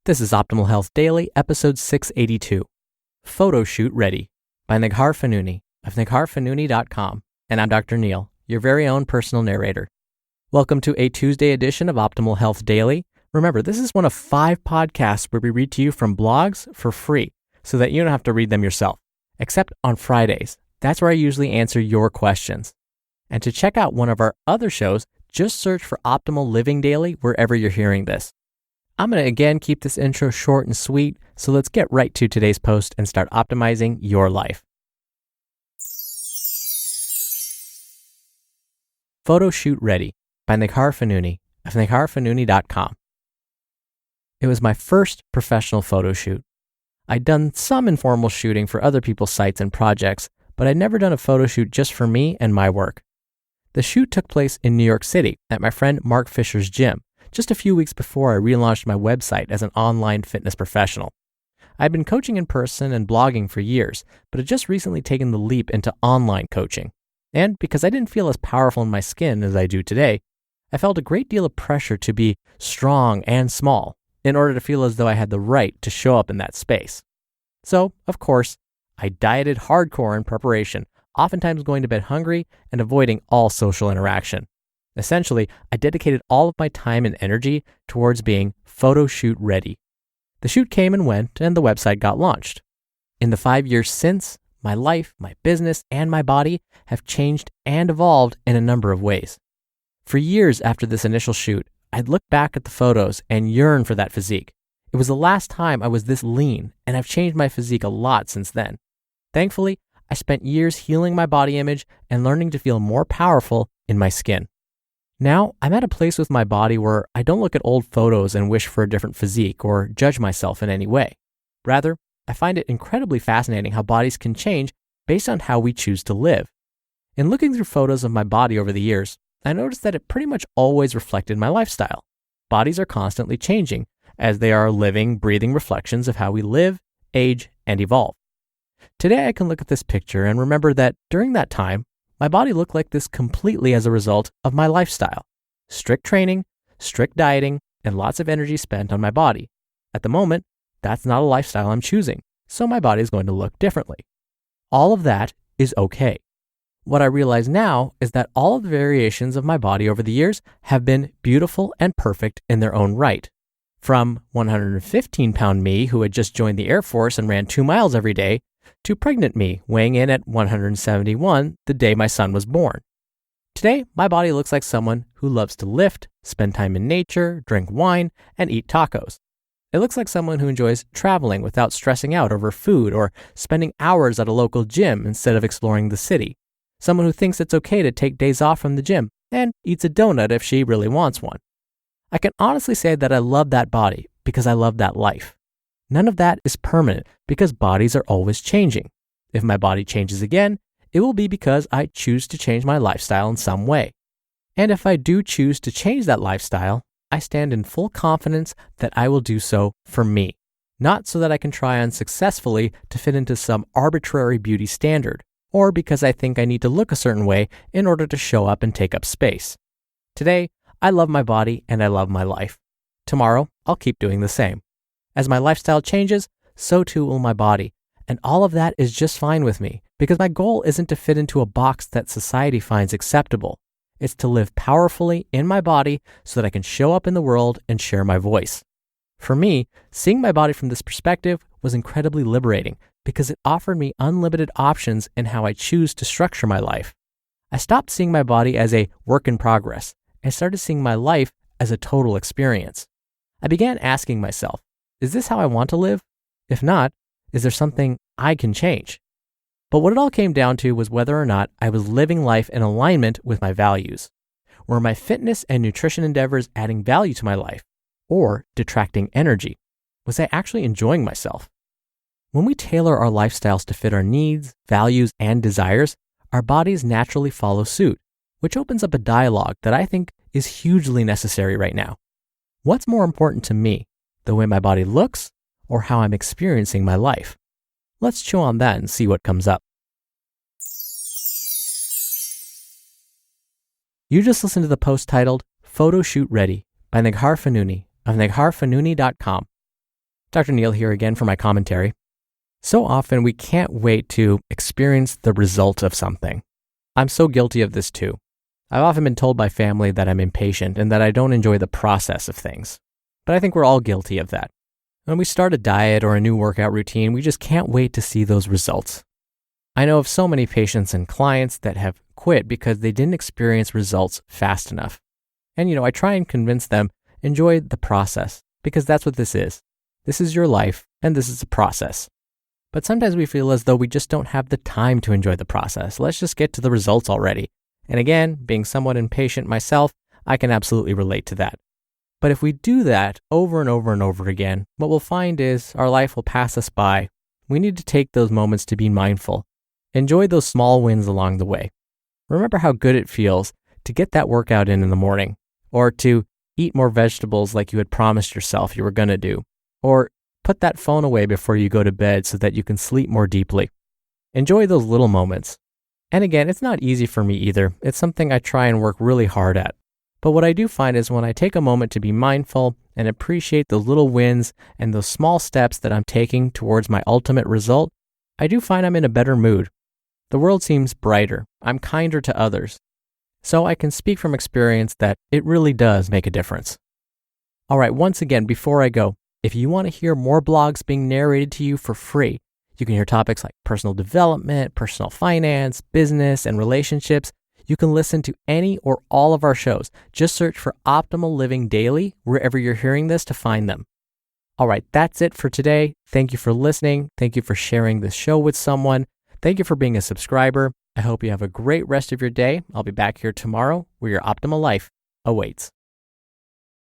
This is Optimal Health Daily, episode 682, Photo Shoot Ready by Neghar Fonooni of negharfonooni.com. And I'm Dr. Neil, your very own personal narrator. Welcome to a Tuesday edition of Optimal Health Daily. Remember, this is one of 5 podcasts where we read to you from blogs for free so that you don't have to read them yourself, except on Fridays. That's where I usually answer your questions. And to check out one of our other shows, just search for Optimal Living Daily wherever you're hearing this. I'm going to again keep this intro short and sweet, so let's get right to today's post and start optimizing your life. Photo Shoot Ready by Neghar Fonooni of negharfonooni.com. It was my first professional photo shoot. I'd done some informal shooting for other people's sites and projects, but I'd never done a photo shoot just for me and my work. The shoot took place in New York City at my friend Mark Fisher's gym, just a few weeks before I relaunched my website as an online fitness professional. I'd been coaching in person and blogging for years, but had just recently taken the leap into online coaching. And because I didn't feel as powerful in my skin as I do today, I felt a great deal of pressure to be strong and small in order to feel as though I had the right to show up in that space. So, of course, I dieted hardcore in preparation, oftentimes going to bed hungry and avoiding all social interaction. Essentially, I dedicated all of my time and energy towards being photo shoot ready. The shoot came and went, and the website got launched. In the 5 years since, my life, my business, and my body have changed and evolved in a number of ways. For years after this initial shoot, I'd look back at the photos and yearn for that physique. It was the last time I was this lean, and I've changed my physique a lot since then. Thankfully, I spent years healing my body image and learning to feel more powerful in my skin. Now, I'm at a place with my body where I don't look at old photos and wish for a different physique or judge myself in any way. Rather, I find it incredibly fascinating how bodies can change based on how we choose to live. In looking through photos of my body over the years, I noticed that it pretty much always reflected my lifestyle. Bodies are constantly changing, as they are living, breathing reflections of how we live, age, and evolve. Today, I can look at this picture and remember that during that time, my body looked like this completely as a result of my lifestyle. Strict training, strict dieting, and lots of energy spent on my body. At the moment, that's not a lifestyle I'm choosing, so my body is going to look differently. All of that is okay. What I realize now is that all of the variations of my body over the years have been beautiful and perfect in their own right. From 115-pound me who had just joined the Air Force and ran 2 miles every day, to pregnant me weighing in at 171 the day my son was born. Today, my body looks like someone who loves to lift, spend time in nature, drink wine, and eat tacos. It looks like someone who enjoys traveling without stressing out over food or spending hours at a local gym instead of exploring the city. Someone who thinks it's okay to take days off from the gym and eats a donut if she really wants one. I can honestly say that I love that body because I love that life. None of that is permanent because bodies are always changing. If my body changes again, it will be because I choose to change my lifestyle in some way. And if I do choose to change that lifestyle, I stand in full confidence that I will do so for me, not so that I can try unsuccessfully to fit into some arbitrary beauty standard, or because I think I need to look a certain way in order to show up and take up space. Today, I love my body and I love my life. Tomorrow, I'll keep doing the same. As my lifestyle changes, so too will my body, and all of that is just fine with me because my goal isn't to fit into a box that society finds acceptable. It's to live powerfully in my body so that I can show up in the world and share my voice. For me, seeing my body from this perspective was incredibly liberating because it offered me unlimited options in how I choose to structure my life. I stopped seeing my body as a work in progress and started seeing my life as a total experience. I began asking myself, is this how I want to live? If not, is there something I can change? But what it all came down to was whether or not I was living life in alignment with my values. Were my fitness and nutrition endeavors adding value to my life or detracting energy? Was I actually enjoying myself? When we tailor our lifestyles to fit our needs, values, and desires, our bodies naturally follow suit, which opens up a dialogue that I think is hugely necessary right now. What's more important to me? The way my body looks, or how I'm experiencing my life? Let's chew on that and see what comes up. You just listened to the post titled Photo Shoot Ready by Neghar Fonooni of negharfonooni.com. Dr. Neil here again for my commentary. So often we can't wait to experience the result of something. I'm so guilty of this too. I've often been told by family that I'm impatient and that I don't enjoy the process of things. But I think we're all guilty of that. When we start a diet or a new workout routine, we just can't wait to see those results. I know of so many patients and clients that have quit because they didn't experience results fast enough. And I try and convince them, enjoy the process, because that's what this is. This is your life, and this is a process. But sometimes we feel as though we just don't have the time to enjoy the process. Let's just get to the results already. And again, being somewhat impatient myself, I can absolutely relate to that. But if we do that over and over and over again, what we'll find is our life will pass us by. We need to take those moments to be mindful. Enjoy those small wins along the way. Remember how good it feels to get that workout in the morning, or to eat more vegetables like you had promised yourself you were going to do, or put that phone away before you go to bed so that you can sleep more deeply. Enjoy those little moments. And again, it's not easy for me either. It's something I try and work really hard at. But what I do find is when I take a moment to be mindful and appreciate the little wins and those small steps that I'm taking towards my ultimate result, I do find I'm in a better mood. The world seems brighter. I'm kinder to others. So I can speak from experience that it really does make a difference. All right, once again, before I go, if you want to hear more blogs being narrated to you for free, you can hear topics like personal development, personal finance, business, and relationships. You can listen to any or all of our shows. Just search for Optimal Living Daily wherever you're hearing this to find them. All right, that's it for today. Thank you for listening. Thank you for sharing this show with someone. Thank you for being a subscriber. I hope you have a great rest of your day. I'll be back here tomorrow where your optimal life awaits.